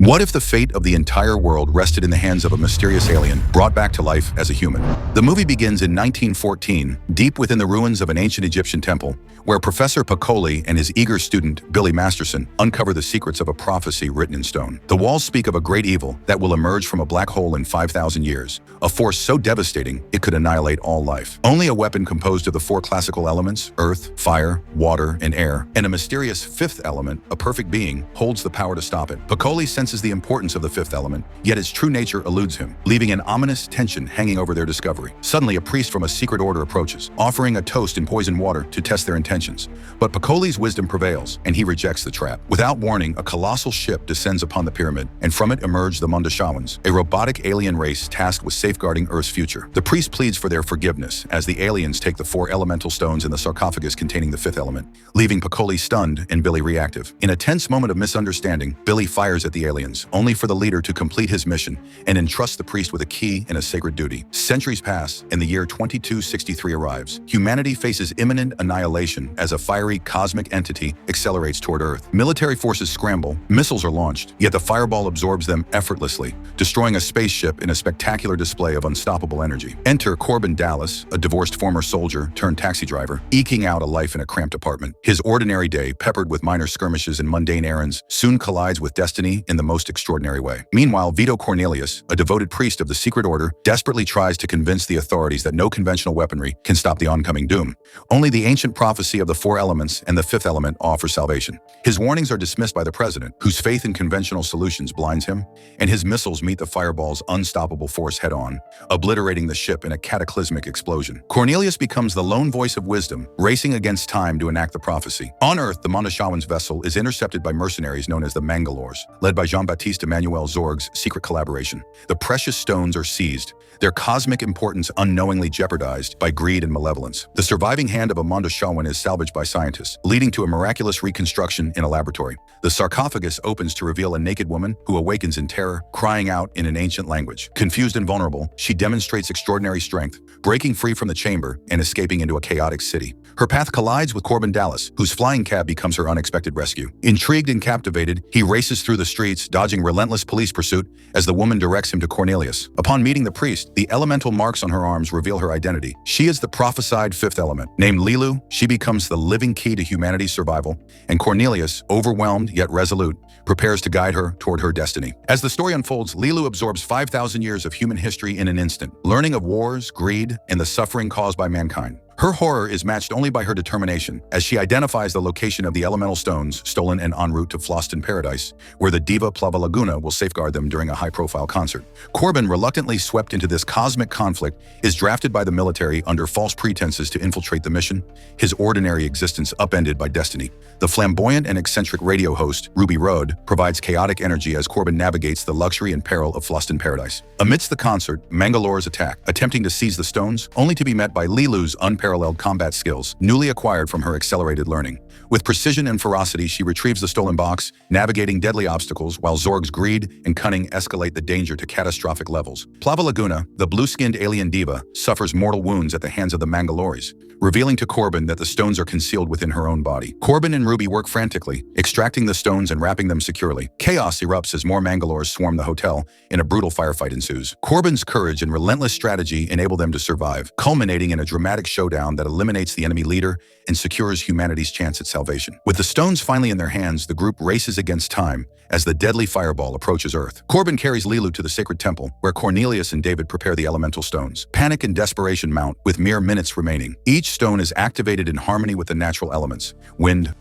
What if the fate of the entire world rested in the hands of a mysterious alien brought back to life as a human? The movie begins in 1914, deep within the ruins of an ancient Egyptian temple, where Professor Piccoli and his eager student, Billy Masterson, uncover the secrets of a prophecy written in stone. The walls speak of a great evil that will emerge from a black hole in 5,000 years, a force so devastating it could annihilate all life. Only a weapon composed of the four classical elements, earth, fire, water, and air, and a mysterious fifth element, a perfect being, holds the power to stop it. Piccoli senses the importance of the fifth element, yet its true nature eludes him, leaving an ominous tension hanging over their discovery. Suddenly, a priest from a secret order approaches, offering a toast in poisoned water to test their intentions. But Piccoli's wisdom prevails, and he rejects the trap. Without warning, a colossal ship descends upon the pyramid, and from it emerge the Mondashawans, a robotic alien race tasked with safeguarding Earth's future. The priest pleads for their forgiveness as the aliens take the four elemental stones in the sarcophagus containing the fifth element, leaving Piccoli stunned and Billy reactive. In a tense moment of misunderstanding, Billy fires at the aliens, only for the leader to complete his mission and entrust the priest with a key and a sacred duty. Centuries pass, and the year 2263 arrives. Humanity faces imminent annihilation as a fiery cosmic entity accelerates toward Earth. Military forces scramble, missiles are launched, yet the fireball absorbs them effortlessly, destroying a spaceship in a spectacular display of unstoppable energy. Enter Korben Dallas, a divorced former soldier turned taxi driver, eking out a life in a cramped apartment. His ordinary day, peppered with minor skirmishes and mundane errands, soon collides with destiny in the most extraordinary way. Meanwhile, Vito Cornelius, a devoted priest of the secret order, desperately tries to convince the authorities that no conventional weaponry can stop the oncoming doom. Only the ancient prophecy of the four elements and the fifth element offers salvation. His warnings are dismissed by the president, whose faith in conventional solutions blinds him, and his missiles meet the fireball's unstoppable force head-on, obliterating the ship in a cataclysmic explosion. Cornelius becomes the lone voice of wisdom, racing against time to enact the prophecy. On Earth, the Mondashawans vessel is intercepted by mercenaries known as the Mangalores, led by Jean-Baptiste Emmanuel Zorg's secret collaboration. The precious stones are seized, their cosmic importance unknowingly jeopardized by greed and malevolence. The surviving hand of a Mondashawan is salvaged by scientists, leading to a miraculous reconstruction in a laboratory. The sarcophagus opens to reveal a naked woman who awakens in terror, crying out in an ancient language. Confused and vulnerable, she demonstrates extraordinary strength, breaking free from the chamber and escaping into a chaotic city. Her path collides with Korben Dallas, whose flying cab becomes her unexpected rescue. Intrigued and captivated, he races through the streets, dodging relentless police pursuit as the woman directs him to Cornelius. Upon meeting the priest, the elemental marks on her arms reveal her identity. She is the prophesied fifth element. Named Leeloo, she becomes the living key to humanity's survival, and Cornelius, overwhelmed yet resolute, prepares to guide her toward her destiny. As the story unfolds, Leeloo absorbs 5,000 years of human history in an instant, learning of wars, greed, and the suffering caused by mankind. Her horror is matched only by her determination, as she identifies the location of the elemental stones stolen and en route to Floston Paradise, where the diva Plava Laguna will safeguard them during a high-profile concert. Korben, reluctantly swept into this cosmic conflict, is drafted by the military under false pretenses to infiltrate the mission, his ordinary existence upended by destiny. The flamboyant and eccentric radio host, Ruby Road, provides chaotic energy as Korben navigates the luxury and peril of Floston Paradise. Amidst the concert, Mangalores attack, attempting to seize the stones, only to be met by Leeloo's unparalleled combat skills, newly acquired from her accelerated learning. With precision and ferocity, she retrieves the stolen box, navigating deadly obstacles, while Zorg's greed and cunning escalate the danger to catastrophic levels. Plava Laguna, the blue-skinned alien diva, suffers mortal wounds at the hands of the Mangalores, revealing to Korben that the stones are concealed within her own body. Korben and Ruby work frantically, extracting the stones and wrapping them securely. Chaos erupts as more Mangalores swarm the hotel, and a brutal firefight ensues. Korben's courage and relentless strategy enable them to survive, culminating in a dramatic showdown that eliminates the enemy leader and secures humanity's chance at salvation. With the stones finally in their hands, the group races against time as the deadly fireball approaches Earth. Korben carries Leeloo to the sacred temple, where Cornelius and David prepare the elemental stones. Panic and desperation mount, with mere minutes remaining. Each stone is activated in harmony with the natural elements: wind,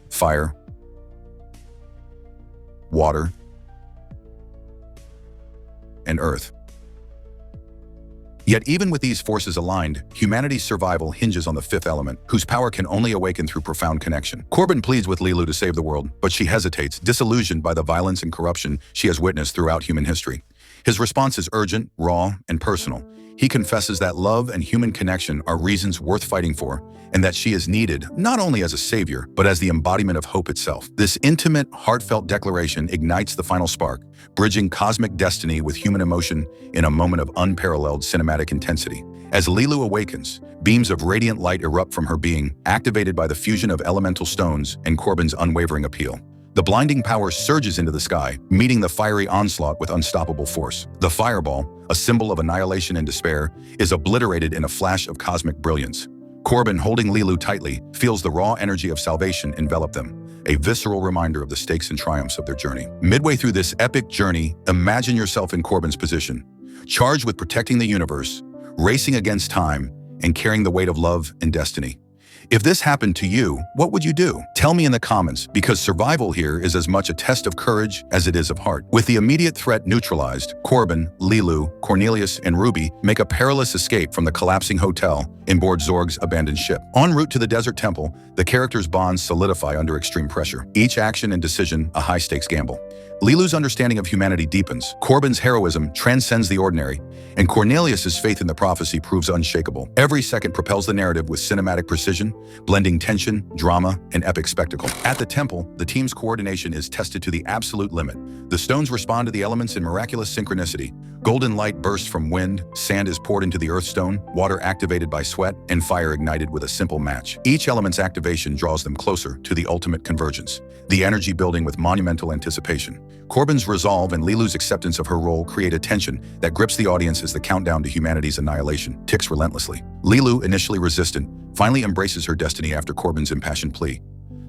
fire, water, and earth. Yet even with these forces aligned, humanity's survival hinges on the fifth element, whose power can only awaken through profound connection. Korben pleads with Leeloo to save the world, but she hesitates, disillusioned by the violence and corruption she has witnessed throughout human history. His response is urgent, raw, and personal. He confesses that love and human connection are reasons worth fighting for, and that she is needed not only as a savior, but as the embodiment of hope itself. This intimate, heartfelt declaration ignites the final spark, bridging cosmic destiny with human emotion in a moment of unparalleled cinematic intensity. As Leeloo awakens, beams of radiant light erupt from her being, activated by the fusion of elemental stones and Korben's unwavering appeal. The blinding power surges into the sky, meeting the fiery onslaught with unstoppable force. The fireball, a symbol of annihilation and despair, is obliterated in a flash of cosmic brilliance. Korben, holding Leeloo tightly, feels the raw energy of salvation envelop them, a visceral reminder of the stakes and triumphs of their journey. Midway through this epic journey, imagine yourself in Korben's position, charged with protecting the universe, racing against time, and carrying the weight of love and destiny. If this happened to you, what would you do? Tell me in the comments, because survival here is as much a test of courage as it is of heart. With the immediate threat neutralized, Korben, Leeloo, Cornelius, and Ruby make a perilous escape from the collapsing hotel and board Zorg's abandoned ship. En route to the desert temple, the characters' bonds solidify under extreme pressure. Each action and decision a high-stakes gamble. Leeloo's understanding of humanity deepens, Korben's heroism transcends the ordinary, and Cornelius's faith in the prophecy proves unshakable. Every second propels the narrative with cinematic precision, blending tension, drama, and epic spectacle. At the temple, the team's coordination is tested to the absolute limit. The stones respond to the elements in miraculous synchronicity. Golden light bursts from wind, sand is poured into the earthstone, water activated by sweat, and fire ignited with a simple match. Each element's activation draws them closer to the ultimate convergence, the energy building with monumental anticipation. Korben's resolve and Leeloo's acceptance of her role create a tension that grips the audience as the countdown to humanity's annihilation ticks relentlessly. Leeloo, initially resistant, finally embraces her destiny after Korben's impassioned plea.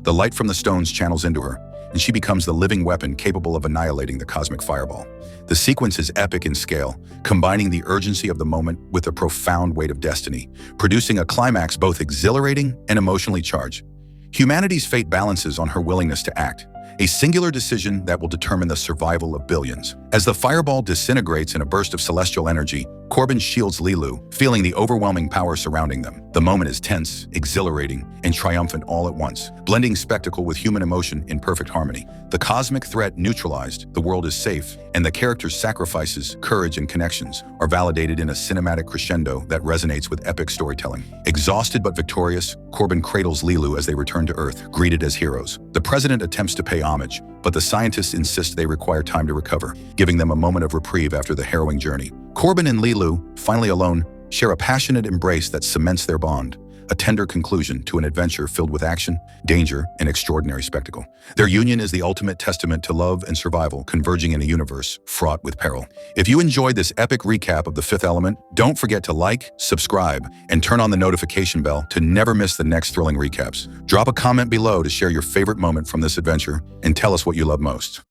The light from the stones channels into her, and she becomes the living weapon capable of annihilating the cosmic fireball. The sequence is epic in scale, combining the urgency of the moment with the profound weight of destiny, producing a climax both exhilarating and emotionally charged. Humanity's fate balances on her willingness to act, a singular decision that will determine the survival of billions. As the fireball disintegrates in a burst of celestial energy, Korben shields Leeloo, feeling the overwhelming power surrounding them. The moment is tense, exhilarating, and triumphant all at once, blending spectacle with human emotion in perfect harmony. The cosmic threat neutralized, the world is safe, and the characters' sacrifices, courage, and connections are validated in a cinematic crescendo that resonates with epic storytelling. Exhausted but victorious, Korben cradles Leeloo as they return to Earth, greeted as heroes. The president attempts to pay homage, but the scientists insist they require time to recover, giving them a moment of reprieve after the harrowing journey. Korben and Leeloo, finally alone, share a passionate embrace that cements their bond, a tender conclusion to an adventure filled with action, danger, and extraordinary spectacle. Their union is the ultimate testament to love and survival converging in a universe fraught with peril. If you enjoyed this epic recap of The Fifth Element, don't forget to like, subscribe, and turn on the notification bell to never miss the next thrilling recaps. Drop a comment below to share your favorite moment from this adventure and tell us what you love most.